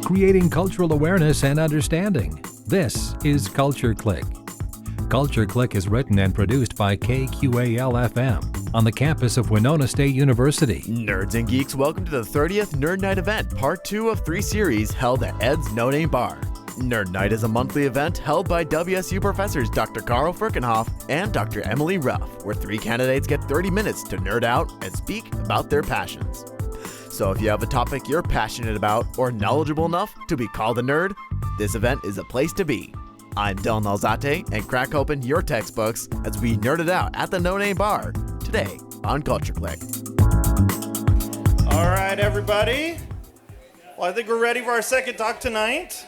creating cultural awareness and understanding. This is Culture Clique. Culture Clique is written and produced by KQAL FM on the campus of Winona State University. Nerds and geeks, welcome to the 30th Nerd Nite Event, part 2 of 3 series held at Ed's NoName Bar. Nerd Nite is a monthly event held by WSU Professors Dr. Ferkinhoff and Dr. Emily Ruff, where 3 candidates get 30 minutes to nerd out and speak about their passions. So if you have a topic you're passionate about or knowledgeable enough to be called a nerd, this event is a place to be. I'm Dylan Alzate, and crack open your textbooks as we nerd it out at the NoName Bar today on Culture Clique. All right, everybody. Well, I think we're ready for our second talk tonight.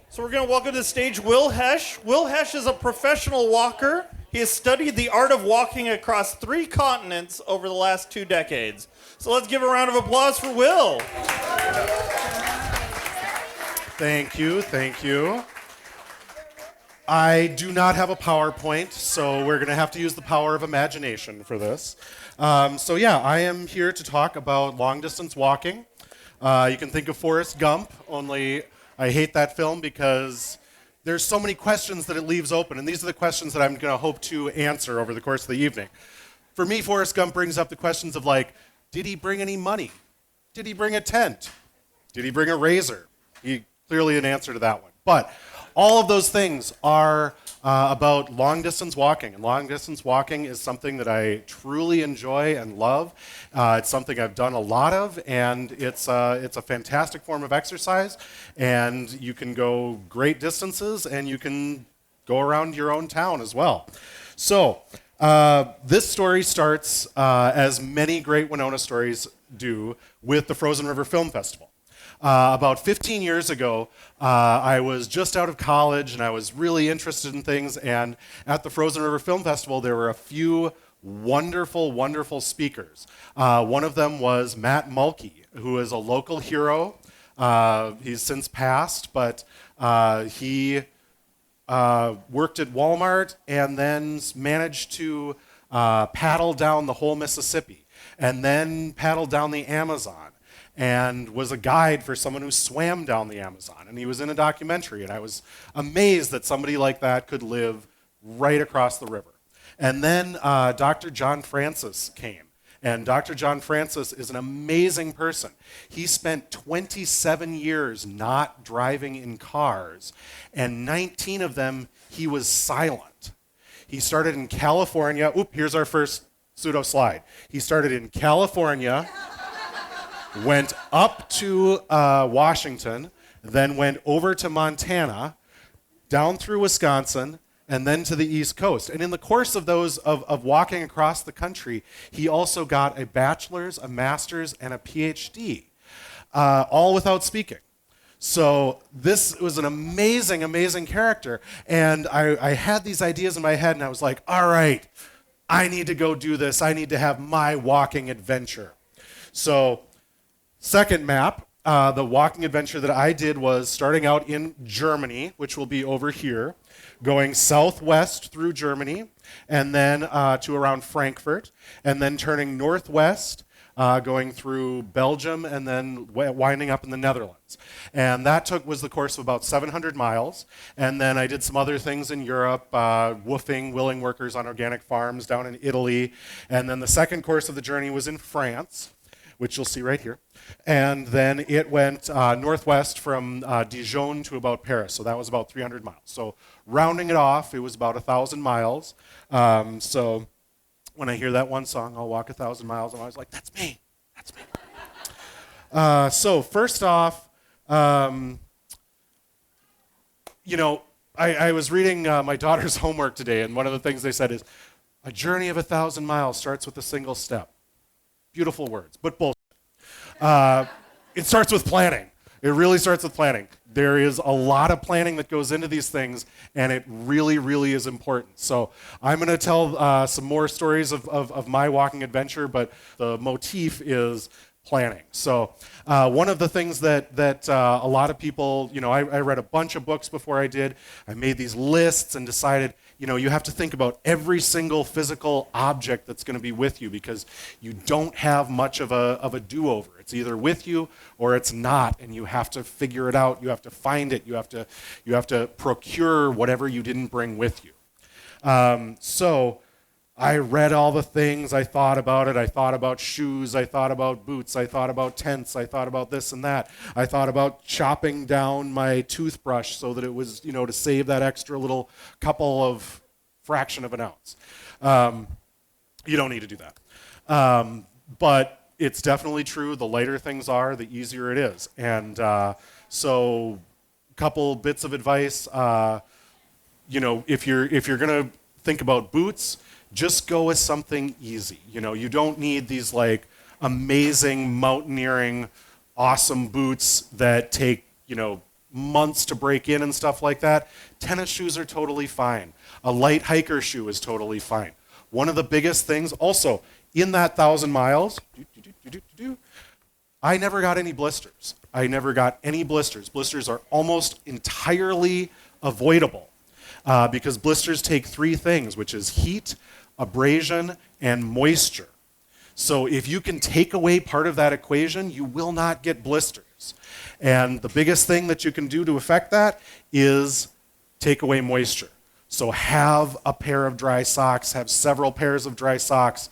So we're going to welcome to the stage Will Hesh. Will Hesh is a professional walker. He has studied the art of walking across 3 continents over the last 2 decades. So let's give a round of applause for Will. Thank you. I do not have a PowerPoint, so we're going to have to use the power of imagination for this. I am here to talk about long-distance walking. You can think of Forrest Gump, only I hate that film because there's so many questions that it leaves open, and these are the questions that I'm going to hope to answer over the course of the evening. For me, Forrest Gump brings up the questions of like, did he bring any money? Did he bring a tent? Did he bring a razor? He clearly an answer to that one. But all of those things are about long-distance walking, and long-distance walking is something that I truly enjoy and love. It's something I've done a lot of, and it's a fantastic form of exercise, and you can go great distances, and you can go around your own town as well. So this story starts, as many great Winona stories do, with the Frozen River Film Festival. About 15 years ago, I was just out of college and I was really interested in things, and at the Frozen River Film Festival there were a few wonderful speakers. One of them was Matt Mulkey, who is a local hero. He's since passed, but he worked at Walmart and then managed to paddle down the whole Mississippi and then paddle down the Amazon, and was a guide for someone who swam down the Amazon. And he was in a documentary, and I was amazed that somebody like that could live right across the river. And then Dr. John Francis came. And Dr. John Francis is an amazing person. He spent 27 years not driving in cars, and 19 of them he was silent. He started in California. Here's our first pseudo slide. He started in California, went up to Washington, then went over to Montana, down through Wisconsin, and then to the East Coast. And in the course of those of walking across the country, he also got a bachelor's, a master's, and a PhD, all without speaking. So this was an amazing character. And I had these ideas in my head, and I was like, all right, I need to go do this. I need to have my walking adventure. So second map, the walking adventure that I did was starting out in Germany, which will be over here, going southwest through Germany, and then to around Frankfurt, and then turning northwest, going through Belgium, and then winding up in the Netherlands. And that was the course of about 700 miles. And then I did some other things in Europe, willing workers on organic farms down in Italy. And then the second course of the journey was in France, which you'll see right here. And then it went northwest from Dijon to about Paris. So that was about 300 miles. So rounding it off, it was about 1,000 miles. So when I hear that one song, I'll walk 1,000 miles, I'm always like, that's me. So first off, I was reading my daughter's homework today, and one of the things they said is, a journey of 1,000 miles starts with a single step. Beautiful words, but bullshit. It starts with planning. It really starts with planning. There is a lot of planning that goes into these things, and it really is important. So I'm going to tell some more stories of my walking adventure, but the motif is planning. So one of the things that a lot of people, I read a bunch of books before I did. I made these lists and decided, you have to think about every single physical object that's going to be with you because you don't have much of a do-over. It's either with you or it's not, and you have to figure it out. You have to find it. You have to procure whatever you didn't bring with you. So I read all the things. I thought about it. I thought about shoes. I thought about boots. I thought about tents. I thought about this and that. I thought about chopping down my toothbrush so that it was, to save that extra little couple of fraction of an ounce. You don't need to do that. But it's definitely true. The lighter things are, the easier it is. And so a couple bits of advice. If you're going to think about boots, just go with something easy. You don't need these like amazing mountaineering, awesome boots that take, months to break in and stuff like that. Tennis shoes are totally fine. A light hiker shoe is totally fine. One of the biggest things, also, in that 1,000 miles, I never got any blisters. Blisters are almost entirely avoidable because blisters take three things, which is heat, abrasion, and moisture. So if you can take away part of that equation, you will not get blisters. And the biggest thing that you can do to affect that is take away moisture. So have a pair of dry socks, have several pairs of dry socks.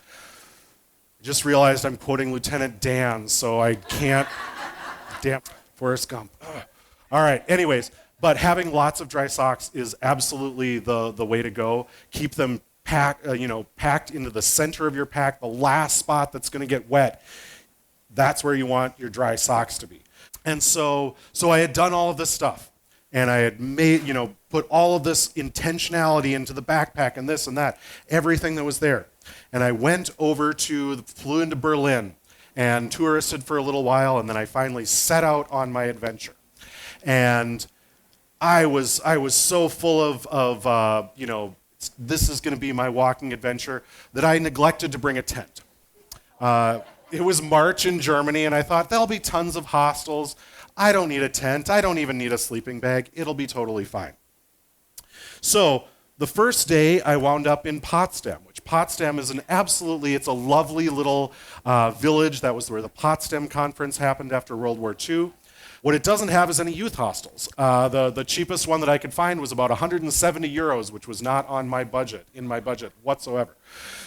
I just realized I'm quoting Lieutenant Dan, so I can't. Damn, Forrest Gump. Ugh. All right, anyways, but having lots of dry socks is absolutely the way to go. Keep them packed into the center of your pack, the last spot that's going to get wet. That's where you want your dry socks to be. And so I had done all of this stuff, and I had put all of this intentionality into the backpack and this and that, everything that was there. And I flew into Berlin and touristed for a little while, and then I finally set out on my adventure. And I was so full of this is going to be my walking adventure that I neglected to bring a tent. It was March in Germany, and I thought, there'll be tons of hostels. I don't need a tent. I don't even need a sleeping bag. It'll be totally fine. So the first day, I wound up in Potsdam, which Potsdam is it's a lovely little village. That was where the Potsdam Conference happened after World War II. What it doesn't have is any youth hostels. The cheapest one that I could find was about 170 euros, which was not in my budget whatsoever.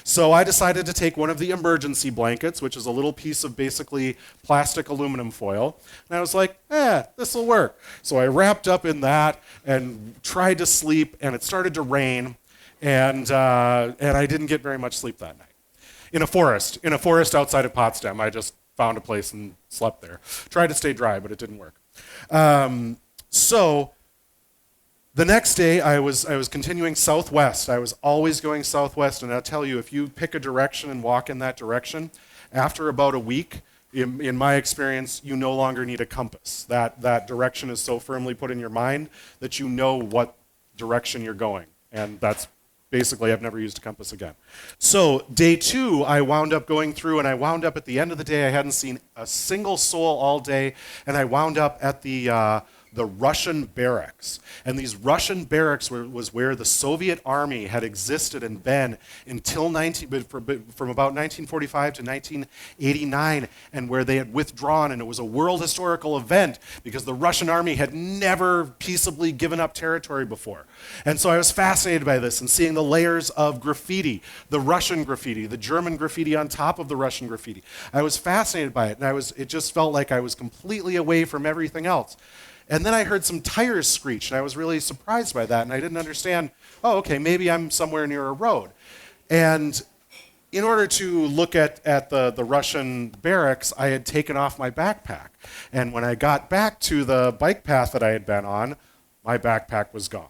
So I decided to take one of the emergency blankets, which is a little piece of basically plastic aluminum foil. And I was like, this will work. So I wrapped up in that and tried to sleep, and it started to rain, and I didn't get very much sleep that night. In a forest outside of Potsdam, I just found a place and slept there. Tried to stay dry, but it didn't work. So the next day, I was continuing southwest. I was always going southwest, and I'll tell you, if you pick a direction and walk in that direction, after about a week, in my experience, you no longer need a compass. That direction is so firmly put in your mind that you know what direction you're going, and that's basically, I've never used a compass again. So day 2, I wound up going through, and I wound up at the end of the day, I hadn't seen a single soul all day, and I wound up at the Russian barracks. And these Russian barracks was where the Soviet army had existed and been until from about 1945 to 1989, and where they had withdrawn, and it was a world historical event because the Russian army had never peaceably given up territory before. And so I was fascinated by this and seeing the layers of graffiti, the Russian graffiti, the German graffiti on top of the Russian graffiti. I was fascinated by it, and it just felt like I was completely away from everything else. And then I heard some tires screech, and I was really surprised by that, and I didn't understand, okay, maybe I'm somewhere near a road. And in order to look at the Russian barracks, I had taken off my backpack. And when I got back to the bike path that I had been on, my backpack was gone.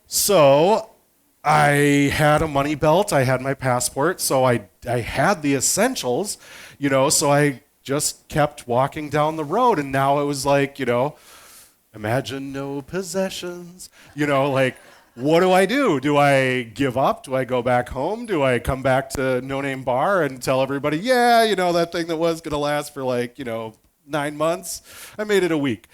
So I had a money belt, I had my passport, so I had the essentials, so I just kept walking down the road, and now it was like, imagine no possessions, what do I do? Do I give up? Do I go back home? Do I come back to NoName Bar and tell everybody, that thing that was going to last for 9 months. I made it a week,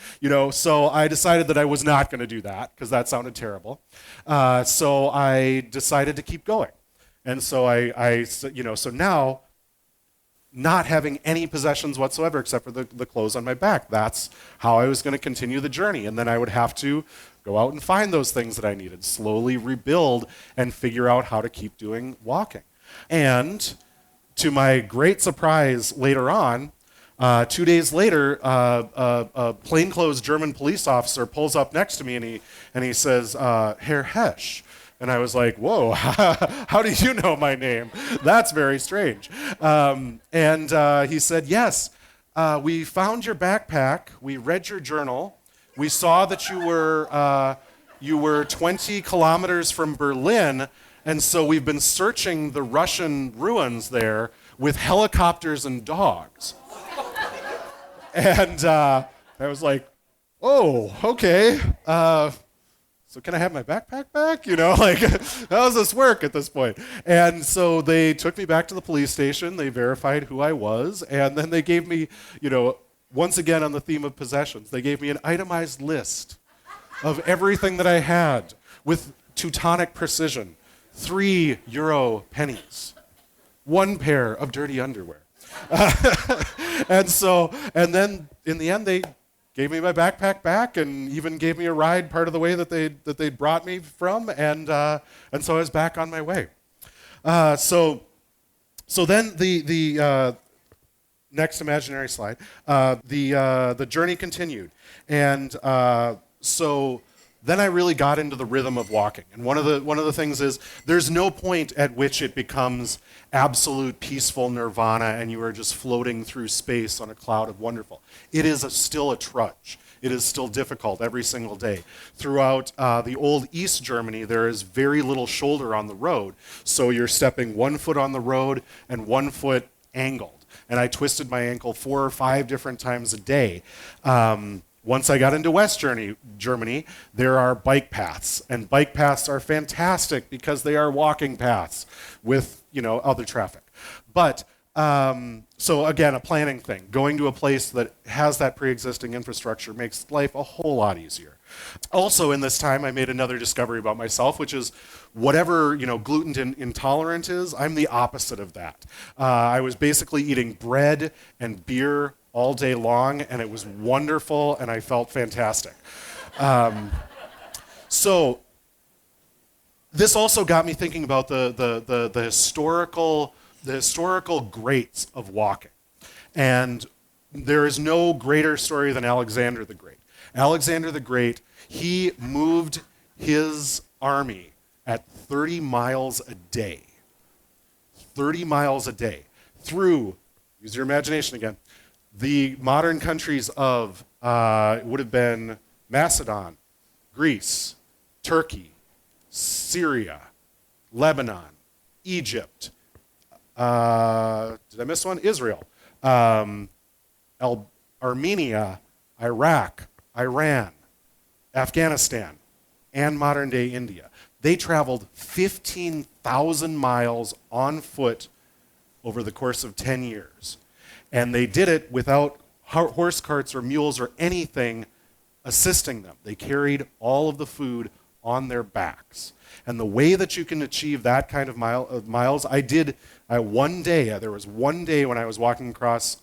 So I decided that I was not going to do that because that sounded terrible. So I decided to keep going. And so so now, not having any possessions whatsoever except for the clothes on my back, that's how I was going to continue the journey. And then I would have to go out and find those things that I needed, slowly rebuild and figure out how to keep doing walking. And to my great surprise later on, 2 days later, a plainclothes German police officer pulls up next to me and he says, Herr Hesch. And I was like, whoa, how do you know my name? That's very strange. And he said, yes, we found your backpack. We read your journal. We saw that you were 20 kilometers from Berlin. And so we've been searching the Russian ruins there with helicopters and dogs. And I was like, oh, okay. So can I have my backpack back? How does this work at this point? And so they took me back to the police station. They verified who I was. And then they gave me, once again on the theme of possessions, they gave me an itemized list of everything that I had with Teutonic precision. 3 euro pennies. 1 pair of dirty underwear. And then in the end, they gave me my backpack back and even gave me a ride part of the way that they brought me from, and so I was back on my way. So then the next imaginary slide, the journey continued, and so then I really got into the rhythm of walking. And one of the things is there's no point at which it becomes absolute peaceful nirvana and you are just floating through space on a cloud of wonderful. It is still a trudge. It is still difficult every single day. Throughout the old East Germany, there is very little shoulder on the road. So you're stepping 1 foot on the road and 1 foot angled. And I twisted my ankle 4 or 5 different times a day. Once I got into West Germany, there are bike paths, and bike paths are fantastic because they are walking paths with, other traffic. But, so again, a planning thing. Going to a place that has that pre-existing infrastructure makes life a whole lot easier. Also, in this time, I made another discovery about myself, which is whatever, gluten intolerant is, I'm the opposite of that. I was basically eating bread and beer all day long, and it was wonderful, and I felt fantastic. So this also got me thinking about the historical greats of walking. And there is no greater story than Alexander the Great. Alexander the Great, he moved his army at 30 miles a day. 30 miles a day through, use your imagination again, the modern countries of, it would have been Macedon, Greece, Turkey, Syria, Lebanon, Egypt, did I miss one? Israel, Armenia, Iraq, Iran, Afghanistan, and modern-day India. They traveled 15,000 miles on foot over the course of 10 years. And they did it without horse carts or mules or anything assisting them. They carried all of the food on their backs. And the way that you can achieve that kind of miles, I did one day. There was one day when I was walking across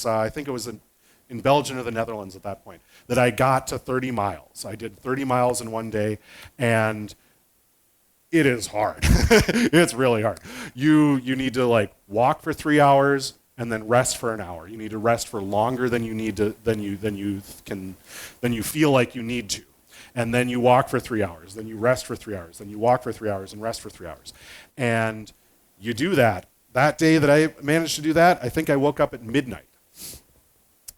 I think it was in Belgium or the Netherlands at that point, that I got to 30 miles. I did 30 miles in one day, and it is hard. It's really hard. You need to walk for 3 hours and then rest for an hour. You need to rest for longer than you feel like you need to. And then you walk for 3 hours, then you rest for 3 hours, then you walk for 3 hours and rest for 3 hours. And you do that. That day that I managed to do that, I think I woke up at midnight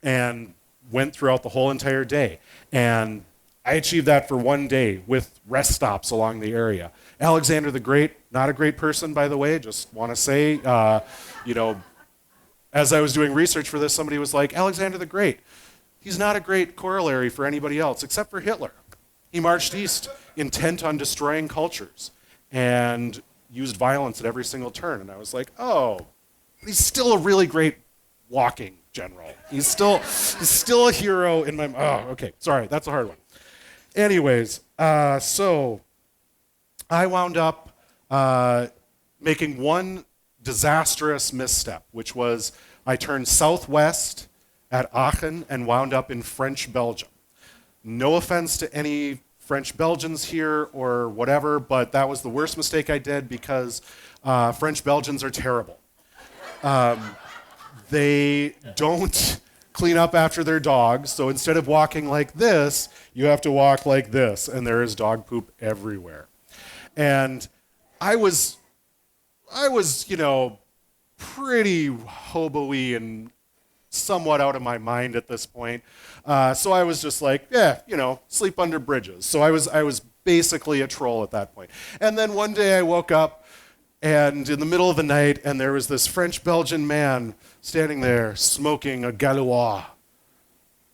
and went throughout the whole entire day. And I achieved that for one day with rest stops along the area. Alexander the Great, not a great person, by the way, just want to say, as I was doing research for this, somebody was like, Alexander the Great, he's not a great corollary for anybody else except for Hitler. He marched east intent on destroying cultures and used violence at every single turn. And I was like, oh, he's still a really great walking general. He's still a hero in my. Oh, okay. Sorry, that's a hard one. Anyways, so I wound up making one disastrous misstep, which was I turned southwest at Aachen and wound up in French Belgium. No offense to any French Belgians here or whatever, but that was the worst mistake I did because French Belgians are terrible. They don't clean up after their dogs, so instead of walking like this, you have to walk like this, and there is dog poop everywhere. And I was, pretty hobo-y and somewhat out of my mind at this point. So I was just like, sleep under bridges. So I was basically a troll at that point. And then one day I woke up and in the middle of the night, and there was this French-Belgian man standing there smoking a Gaulois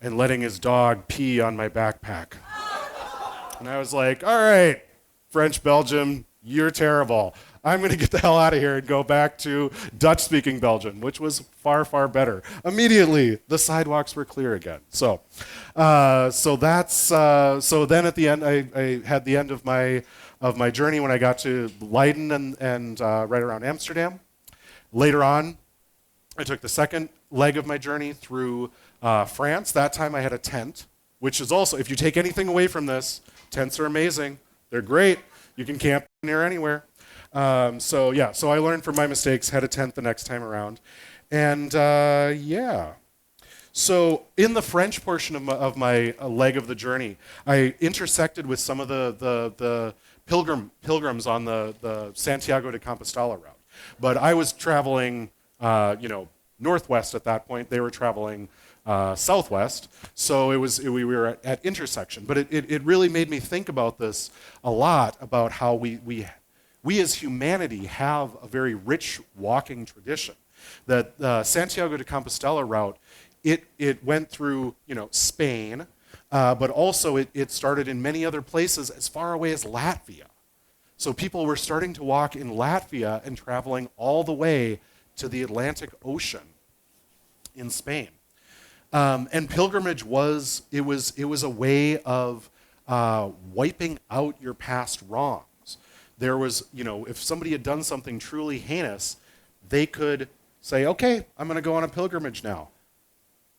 and letting his dog pee on my backpack. And I was like, all right, French-Belgium, you're terrible. I'm going to get the hell out of here and go back to Dutch-speaking Belgium, which was far, far better. Immediately, the sidewalks were clear again. So then at the end, I had the end of my journey when I got to Leiden and right around Amsterdam. Later on, I took the second leg of my journey through France. That time I had a tent, which is also, if you take anything away from this, tents are amazing. They're great. You can camp near anywhere. So I learned from my mistakes, had a tent the next time around. And so in the French portion of my leg of the journey, I intersected with some of the pilgrims on the Santiago de Compostela route. But I was traveling, northwest at that point. They were traveling southwest. So we were at intersection. But it really made me think about this a lot, about how we as humanity have a very rich walking tradition. That Santiago de Compostela route, it went through Spain, but also it started in many other places as far away as Latvia. So people were starting to walk in Latvia and traveling all the way to the Atlantic Ocean in Spain. And pilgrimage was a way of wiping out your past wrongs. There was, if somebody had done something truly heinous, they could say, okay, I'm going to go on a pilgrimage now.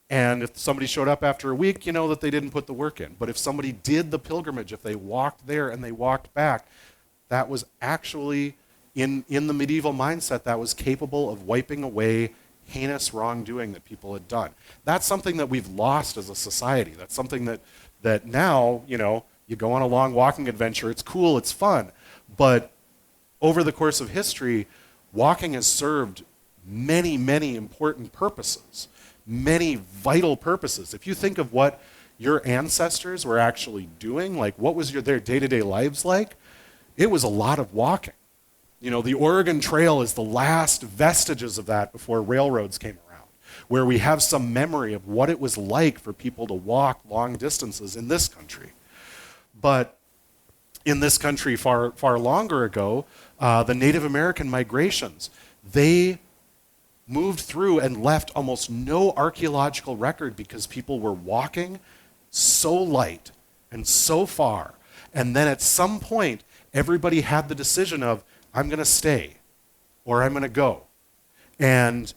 And if somebody showed up after a week, that they didn't put the work in. But if somebody did the pilgrimage, if they walked there and they walked back, that was actually, in the medieval mindset, that was capable of wiping away heinous wrongdoing that people had done. That's something that we've lost as a society. That's something that now, you go on a long walking adventure, it's cool, it's fun. But over the course of history, walking has served many, many important purposes, many vital purposes. If you think of what your ancestors were actually doing, like what was their day-to-day lives like, it was a lot of walking. The Oregon Trail is the last vestiges of that before railroads came around, where we have some memory of what it was like for people to walk long distances in this country. But in this country far, far longer ago, the Native American migrations, they moved through and left almost no archaeological record because people were walking so light and so far. And then at some point, everybody had the decision of, I'm going to stay or I'm going to go. And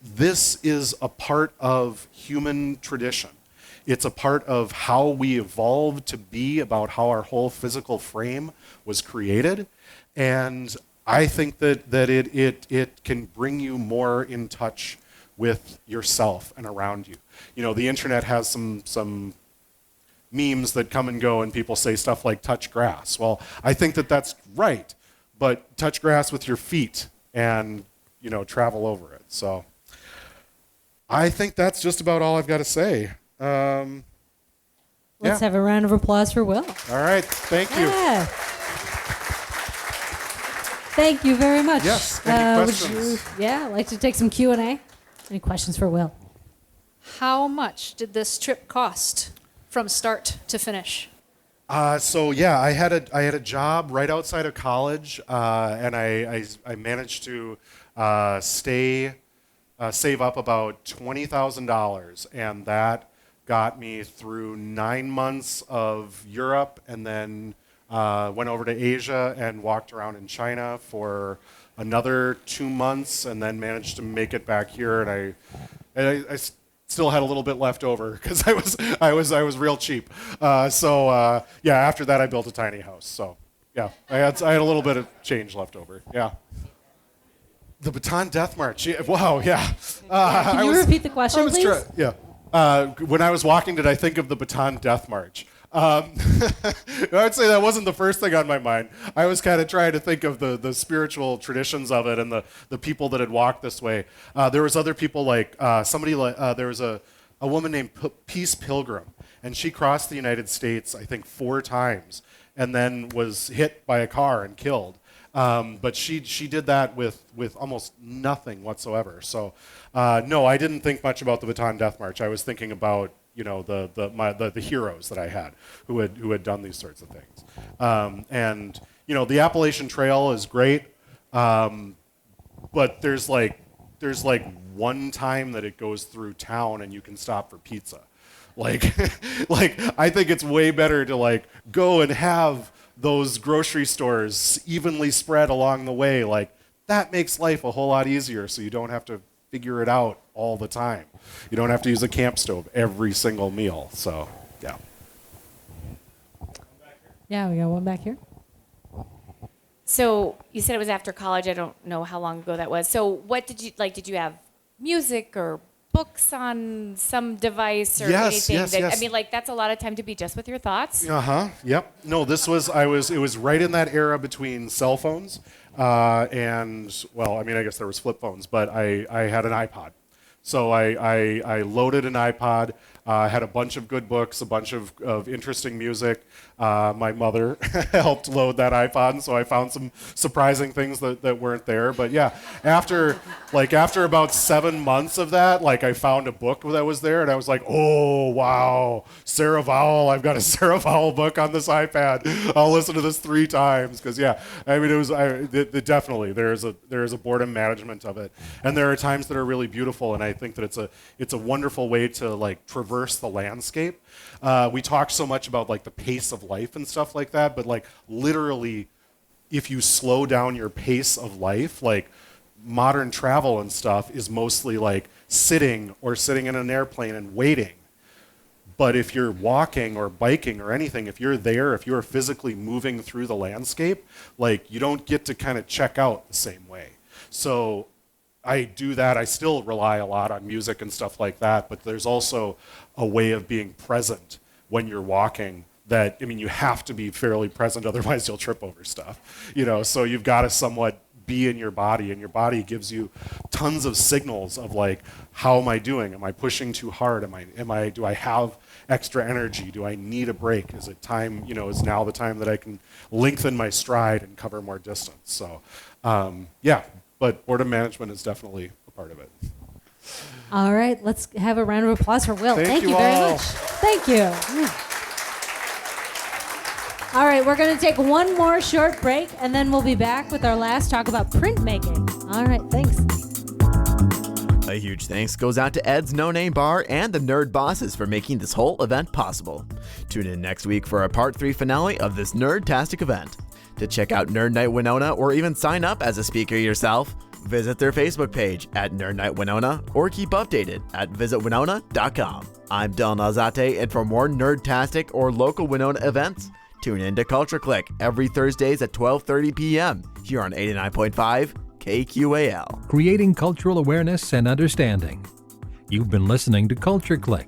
this is a part of human tradition. It's a part of how we evolved to be, about how our whole physical frame was created. And I think that it can bring you more in touch with yourself and around you. The internet has some memes that come and go and people say stuff like touch grass. Well, I think that that's right, but touch grass with your feet and, travel over it. So I think that's just about all I've got to say. Let's have a round of applause for Will. All right, thank you. Yeah. Thank you very much. Yes, any questions? Would you, like to take some Q&A? Any questions for Will? How much did this trip cost from start to finish? I had a job right outside of college, and I managed to stay save up about $20,000, and that got me through 9 months of Europe, and then went over to Asia and walked around in China for another 2 months, and then managed to make it back here. And I still had a little bit left over because I was real cheap. So after that I built a tiny house. So yeah, I had a little bit of change left over. Yeah. The Bataan Death March. Yeah, wow. Yeah. Can you repeat the question, please? When I was walking, did I think of the Bataan Death March? I would say that wasn't the first thing on my mind. I was kind of trying to think of the spiritual traditions of it and the people that had walked this way. There was other people like there was a woman named Peace Pilgrim, and she crossed the United States, I think, 4 times, and then was hit by a car and killed. But she did that with almost nothing whatsoever. So no, I didn't think much about the Bataan Death March. I was thinking about the heroes that I had who had done these sorts of things. And the Appalachian Trail is great, but there's like one time that it goes through town and you can stop for pizza. Like I think it's way better to go and have those grocery stores evenly spread along the way. Like that makes life a whole lot easier, so you don't have to figure it out all the time. You don't have to use a camp stove every single meal. So, yeah. Yeah, we got one back here. So you said it was after college. I don't know how long ago that was. So what did you like? Did you have music or books on some device or anything? Yes. I mean, that's a lot of time to be just with your thoughts. Yep. No, it was right in that era between cell phones and, well, I mean, I guess there was flip phones, but I had an iPod. So I loaded an iPod, had a bunch of good books, a bunch of interesting music. My mother helped load that iPod, and so I found some surprising things that weren't there. But yeah, after about 7 months of that, I found a book that was there, and I was like, oh wow, Sarah Vowell! I've got a Sarah Vowell book on this iPad. I'll listen to this 3 times because yeah, I mean definitely there is a boredom management of it, and there are times that are really beautiful, and I think that it's a wonderful way to traverse the landscape. We talk so much about the pace of life and stuff like that, but literally, if you slow down your pace of life, modern travel and stuff is mostly sitting in an airplane and waiting. But if you're walking or biking or anything, if you're physically moving through the landscape, you don't get to kind of check out the same way. So I do that. I still rely a lot on music and stuff like that, but there's also a way of being present when you're walking that, I mean, you have to be fairly present, otherwise you'll trip over stuff, so you've got to somewhat be in your body, and your body gives you tons of signals of how am I doing? Am I pushing too hard? Do I have extra energy? Do I need a break? Is it time, is now the time that I can lengthen my stride and cover more distance? So, yeah. But boredom management is definitely a part of it. All right, let's have a round of applause for Will. Thank you you very all. much. Thank you. All right, we're going to take one more short break, and then we'll be back with our last talk about printmaking. All right, thanks. A huge thanks goes out to Ed's NoName Bar and the Nerd Bosses for making this whole event possible. Tune in next week for a Part 3 finale of this nerd-tastic event. To check out Nerd Nite Winona or even sign up as a speaker yourself, visit their Facebook page at Nerd Nite Winona or keep updated at visitwinona.com. I'm Dylan Alzate, and for more nerd-tastic or local Winona events, tune in to Culture Clique every Thursdays at 12:30 p.m. here on 89.5 KQAL. Creating cultural awareness and understanding. You've been listening to Culture Clique.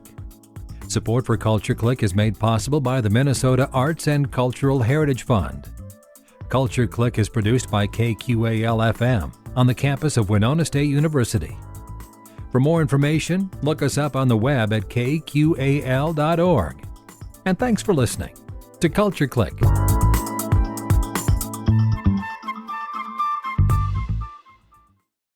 Support for Culture Clique is made possible by the Minnesota Arts and Cultural Heritage Fund. Culture Clique is produced by KQAL FM on the campus of Winona State University. For more information, look us up on the web at kqal.org. And thanks for listening to Culture Clique.